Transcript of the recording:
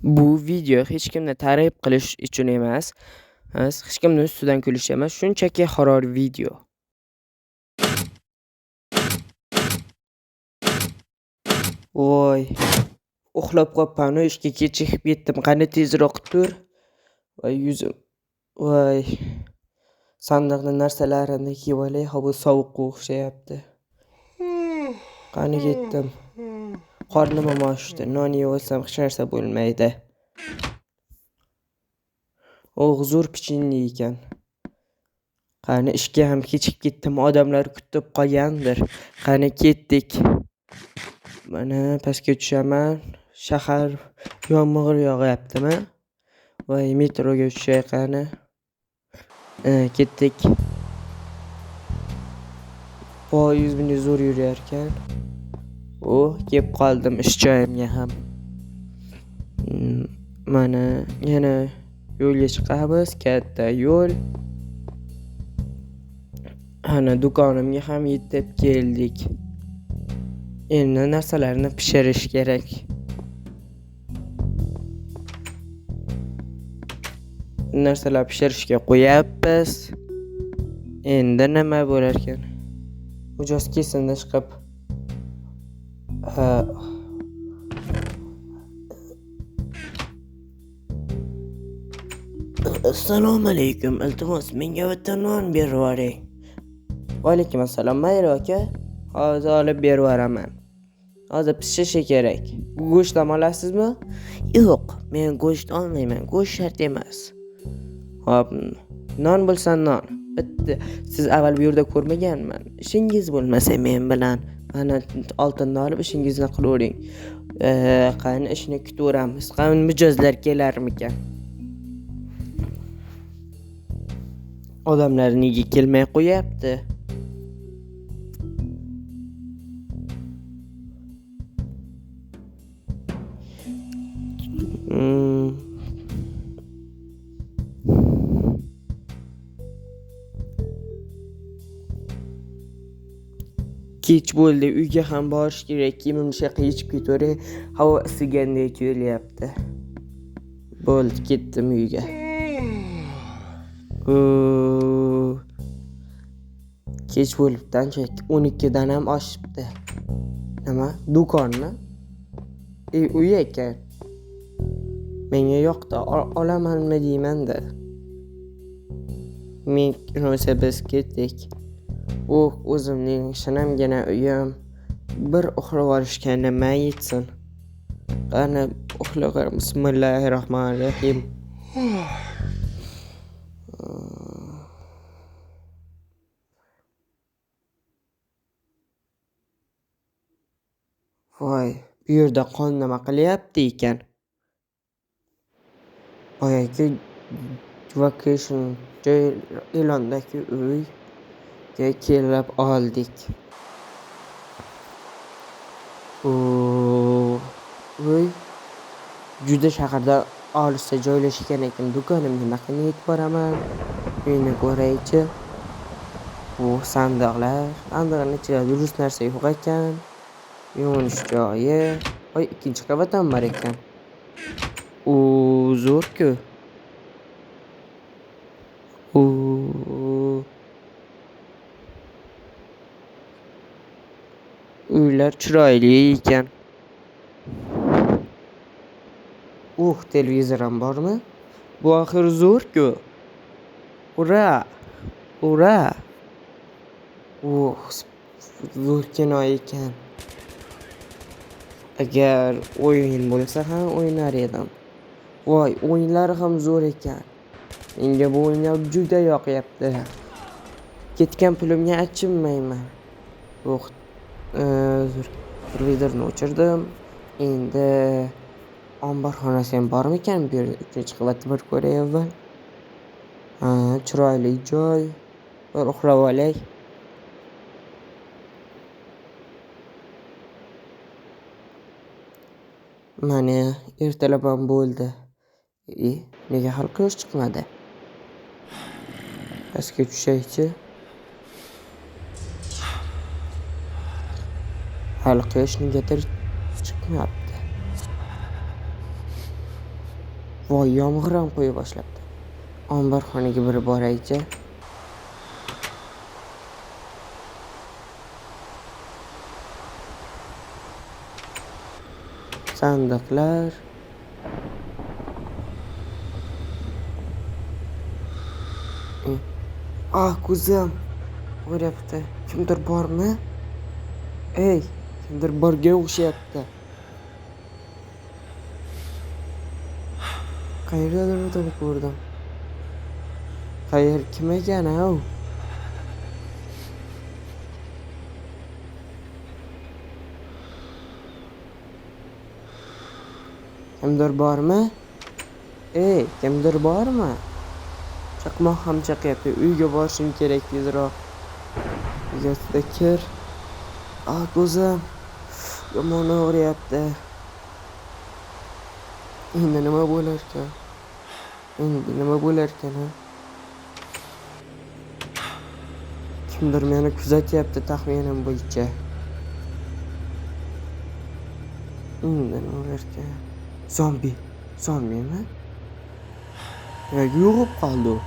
Bu video hech kimni targ'ib qilish uchun emas, hech kimni ustidan kulish emas, shunchaki horor video. Voy, uxlab qolibman, ishga kechikib ketdim. Qani tezroq tur. Voy yuzim. Voy. Sandiqni narsalarini kiyib olay, bu sovuqqa o'xshayapti. Qani ketdim. Qornim ham ochdi. Non yeb olsam hech narsa bo'lmaydi. Zo'r pichinli ekan. Qani ishga ham kechikib ketdim. Odamlar kutib qolgandir. Qani ketdik. Mana pastga tushaman. Shahar yomg'ir yog'yaptimi? Voy, metroga tushay qani. Ketdik. Poyezd bunday zo'r yurar ekan. Kelib qoldim ish joyimga ham. Mana yana yo'lga chiqamiz, katta yo'l. Ana do'konimga ham yetib keldik. Endi narsalarni pishirish kerak. Narsalar pishirishga qo'yapmiz. Endi nima bo'lar ekan? Uchastkasidan chiqib Assalomu alaykum, iltimos menga bitta non berib yuboring. Va alaykum assalom, mayli aka. Hozir olib berib yuboraman. Hozir pishishi kerak. Go'sht ham olasizmi? Yo'q, men go'sht olmayman. Go'sht shart emas. Hop, non bo'lsa non. Bitta. Siz avval bu yerda ko'rmaganman. Ishingiz bo'lmasa men bilan mana oltinni olib ishingizni qilavering. Qani ishni kutaveramiz. Qani mijozlar kelarmikan? Odamlar nega kelmay qo'yapti? Kech bo'ldi, uyga ham borish kerak. Kiyimimni yechib ketaveray. Havo isigandek tuyulyapti. Bo'ldi, ketdim uyga. Kech bo'libdi, ancha 12 dan ham oshibdi. Nima? Do'konni? Uy ekan. Menga yoqdi, olamanmi deyman-da. Men rosa biz ketdik. O'zimning shinamgina uyim. Bir uxlab olishga nima yetsin? Qani uxlagar. Bismillahirrohmanirrohim. Voy, bu yerda qon nima qilyapti ekan? Boyagi vacation joy e'londagi uyga kelib oldik. Uy juda shaharda olisda joylashgan ekan. Do'konimga nima qilib yetib boraman? Uyni ko'raychi. Bu sandiqning ichida durust narsa yo'q ekan. Yuvinish joyi. Voy, ikkinchi qavat ham bor ekan. Zo'r-ku. Uylar chiroyli ekan. Televizor ham bormi? Bu axir zo'r-ku. Ura! Zo'r kino ekan. Agar o'yin bo'lsa ham o'ynar edim. Voy, o'yinlari ham zo'r ekan. Menga bu o'yinlar juda yoqyapti. Ketgan pulimga achinmayman. Televizorni o'chirdim. Endi omborxonasi ham bormikan? Bu yerda 3-qavatni bir ko'ray avval. Chiroyli joy. Bir uxlab olay. Mana ertalab ham bo'ldi. Nega hali quyosh chiqmadi? Pastga tushaychi. Hali quyosh negadir chiqmayapti. Voy, yomg'ir ham quya boshlabdi. Omborxonaga bir boraychi. Sandiqlar. Ko'zim o'ryapti. Kimdir bormi? Ey, kimdir borga o'xshayapti. Qayerdadir o'tib ko'rdim. Kim ekan u? Kimdir bormi? Ey, kimdir bormi? Chaqmoq ham chaqyapti. Uyga borishim kerak tezroq. Uyga kir. Ko'zim yomon og'riyapti. Endi nima bo'larkan? Kimdir meni kuzatyapti taxminim bo'yicha. Endi nima bo'larkan? Zombimi? Yo'q, yo'qoldi u.